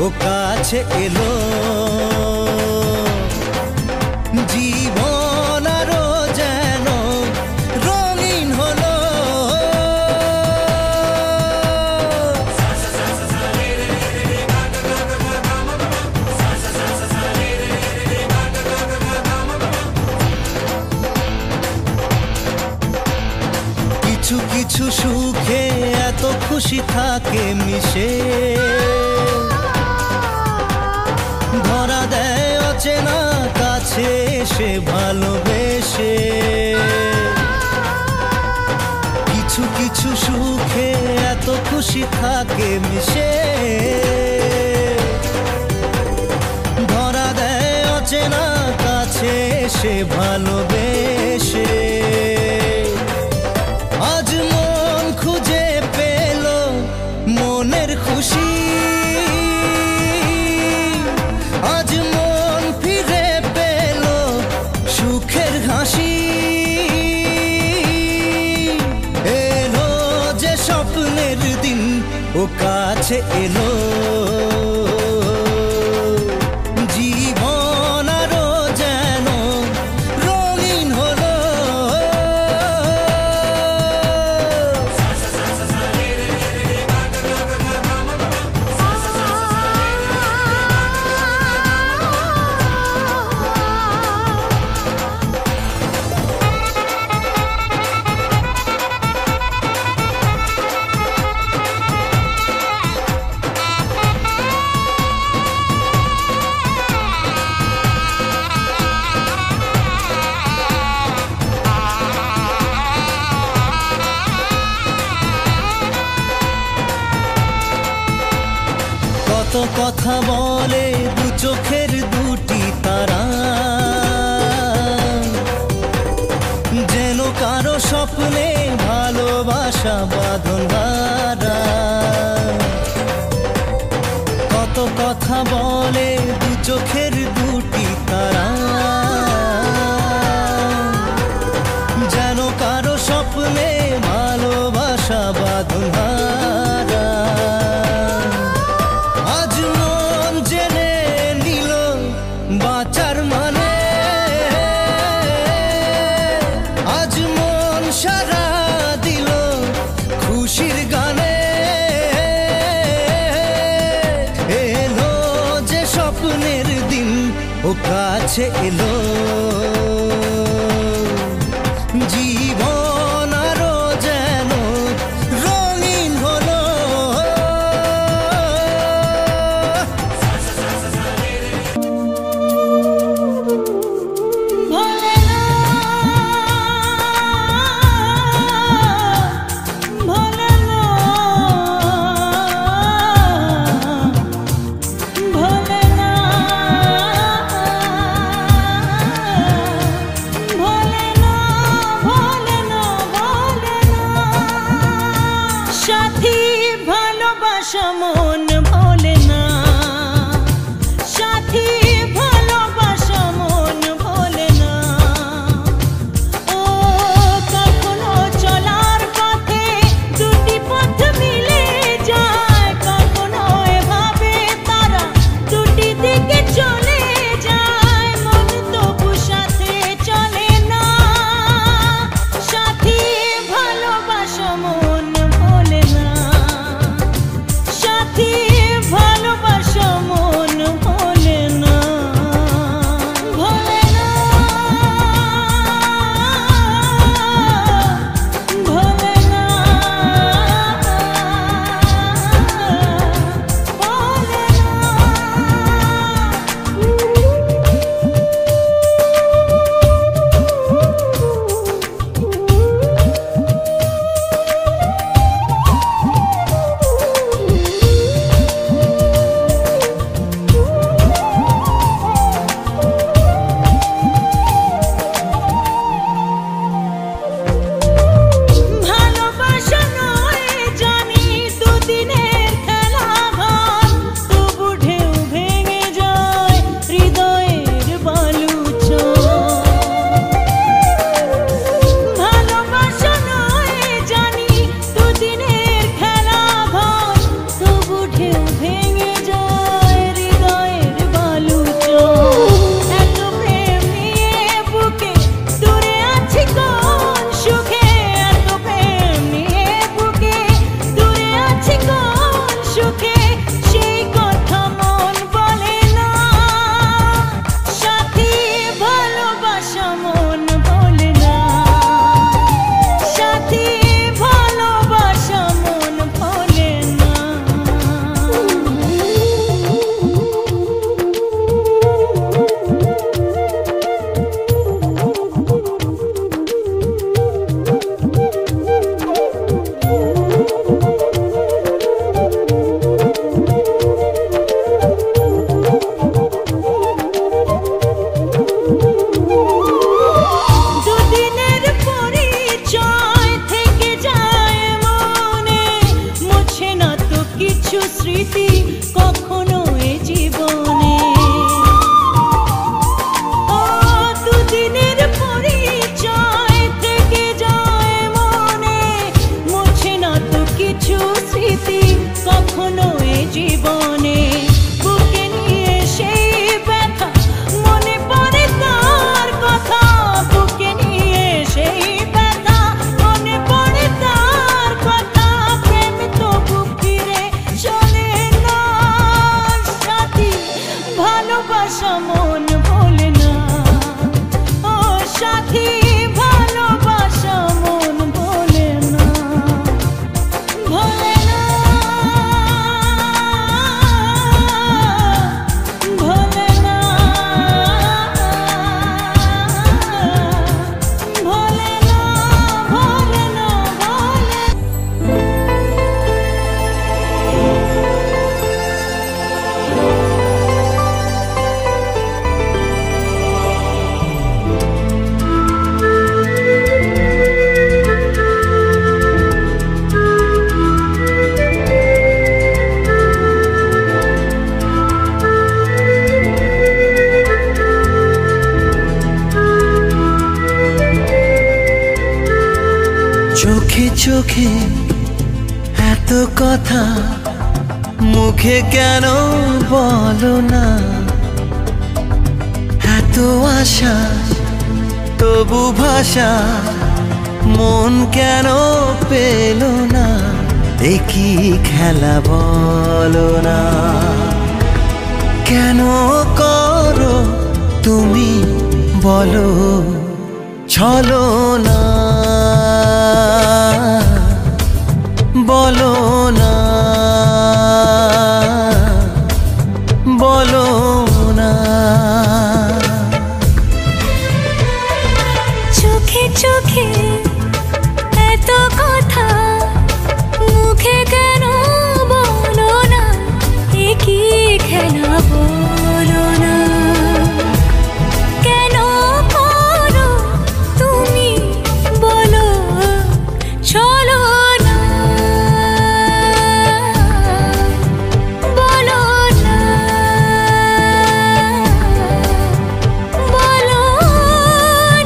ও কাছে এলো জীবন আরো যেন রঙিন হলো কিছু কিছু সুখে এত খুশি থাকে মিশে ধরা দেয় অচেনা কাছে এসে ভালোবেসে কিছু কিছু সুখে এত খুশি থাকে মিশে ধরা দেয় অচেনা কাছে এসে ভালোবেসে আজ মন খুঁজে পেল মনের খুশি আজ মন ফিরে পেল সুখের হাসি এলো যে স্বপ্নের দিন ও কাছে এলো জীবন আরো যেন রঙিন হলো কত কথা বলে দু চোখের দুটি তারা যেন কারো স্বপ্নে ভালোবাসা বাঁধন হারা কত কথা বলে দু চোখের দুটি তারা যেন কারো স্বপ্নে ভালোবাসা বাঁধন হারা আজ মন জেনে নিল বাঁচার মানে আজ মন সারা দিল খুশির গানে এলো যে স্বপ্নের দিন ও কাছে এলো জীবন আরো যেন রঙিন হলো সাথী ভালোবাসা মন ভোলে না সাথী ভালোবাসা মন ভোলে না ও কখনো চলার পথে দুটি পথ মিলে যায় কখনো এভাবে তারা দুটি দিকে চলে যায় মন তবু সাথে চলে না সাথী ভালোবাসা মন ভোলে না সাথী ভালোবাসা কিছু স্মৃতি কখনো এ জীবনে। ও দুদিনের পরিচয় থেকে যায় মনে, মুছে না তো কিছু স্মৃতি কখনো এ জীবনে। বুকে নিয়ে সেই ব্যথা, মনে পড়ে তার কথা, বুকে নিয়ে সেই ব্যথা, মনে পড়ে তার কথা। প্রেম তো বুক ফিরে চলে না সাথী, ভালোবাসা মন ভোলে না। ও সাথী, ভালোবাসা মন ভোলে না, ভোলে না, ভোলে না, ভোলে না, ভোলে না, ভোলে। চোখে চোখে এত কথা, মুখে কেন বলো না? এত আশা তবু ভাষা, মন কেন পেল না? একই খেলা বলো না, কেন করো তুমি বলো ছলো না? বলো না, বলো না। চোখে চোখে এত কথা, মুখে কেন বলো না? একই খেলা বলো না, কেন করো তুমি বলো চলো না? বলো না, বলো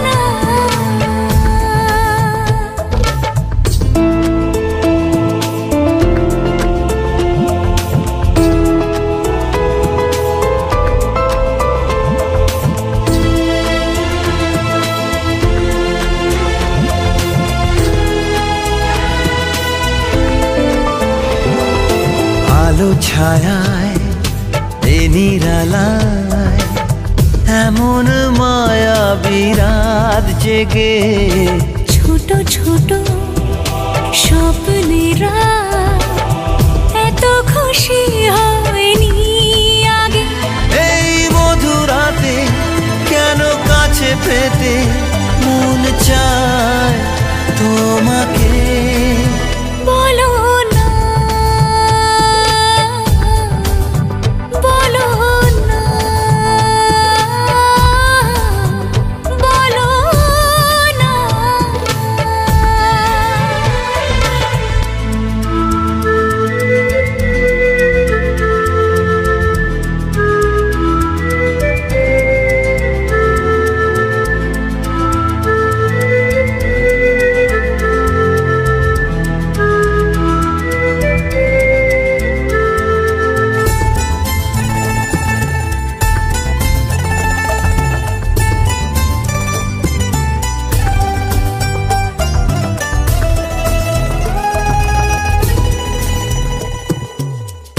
না। আলো ছায়ায় এ নিরালায় এমন মায়া বিরাত জেগে, ছোট ছোট স্বপ্নেরা এত খুশি হয়নি আগে। এই মধুরাতে কেন কাছে পেতে মন চায় তোমাকে? বলো না, বলো না, বলো না।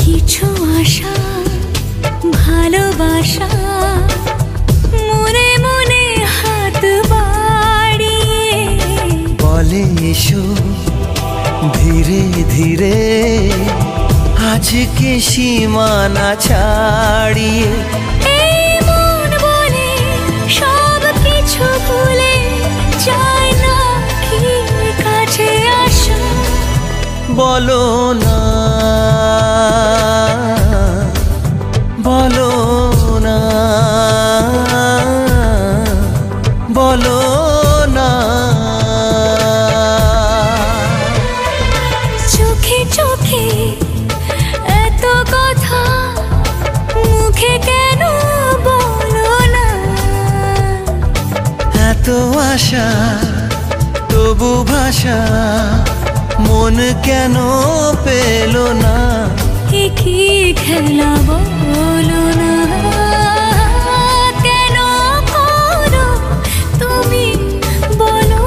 কিছু আশা ভালোবাসা, মনে মনে হাত বাড়িয়ে বলে এসো ধীরে ধীরে, আজকে সীমানা ছাড়িয়ে। এই মন বলে সব কিছু ভুলে যায় না কি কাছে আসো? বলো না, বলো না, বলো না। চোখে চোখে আশা তবু ভাষা মন কেন পেল না? কি খেলা বলো না, কেন করো তুমি বলো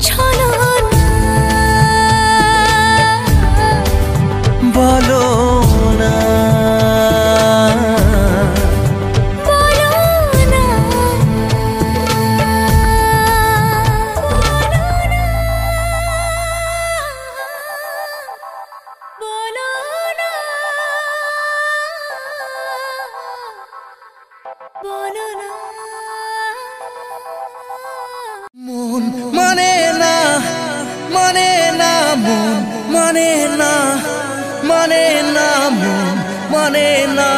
ছলো না, বলো না, বলো না, বলো না, বলো না। মন মানে না, মানে না, মন মানে না, মানে না, মন মানে না,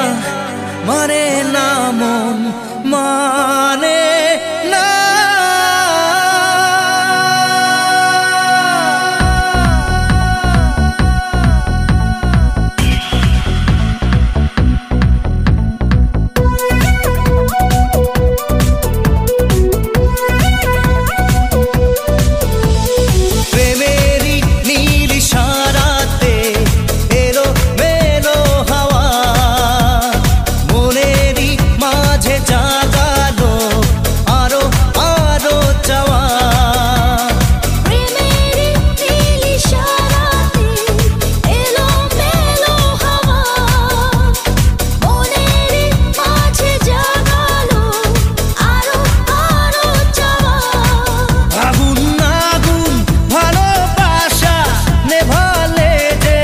মানে না, মন মানে না। প্রেমেরই নীল ইশারাতে এলো মেলো হাওয়া, মনেরই মাঝে জাগালো আরো আরো চাওয়া। প্রেমেরই নীল ইশারাতে এলো মেলো হাওয়া, মনেরই মাঝে জাগালো আরো আরো চাওয়া। আগুন আগুন ভালোবাসা নেভালে যে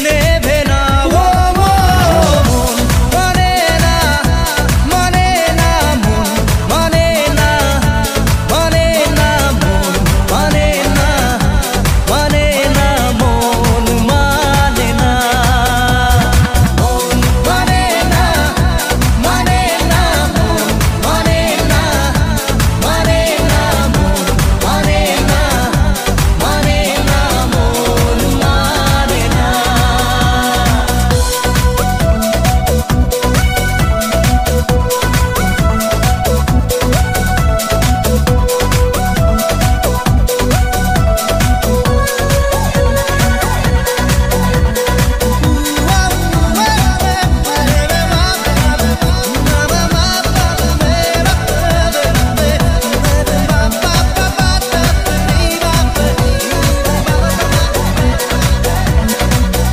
নেভে না, ও মন মানে না, মানে না, মন মানে না, মানে না, মন মানে না, মানে না, মন মানে না, মন মানে না, মানে না, মন মানে না, মানে না, মন মানে না, মানে না, মন মানে না।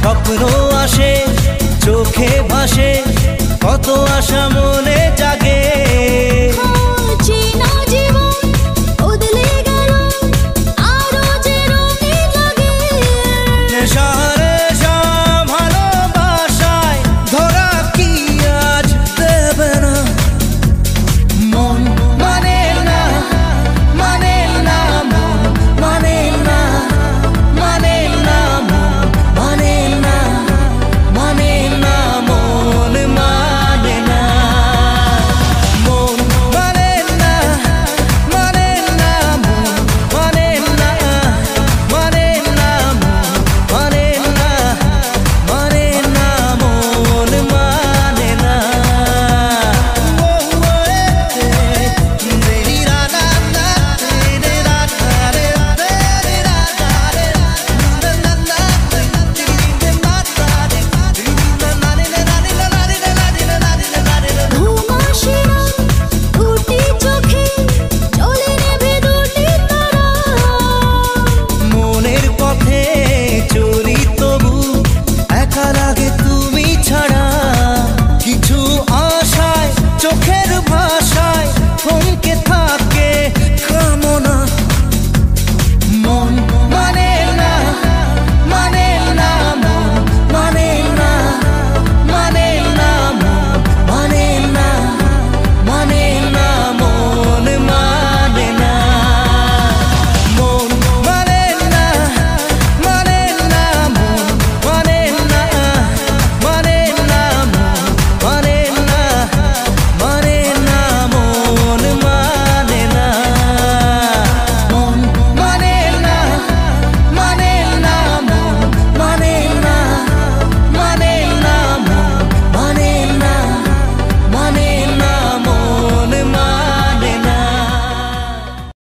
স্বপ্ন আসে চোখে ভাসে কত আশা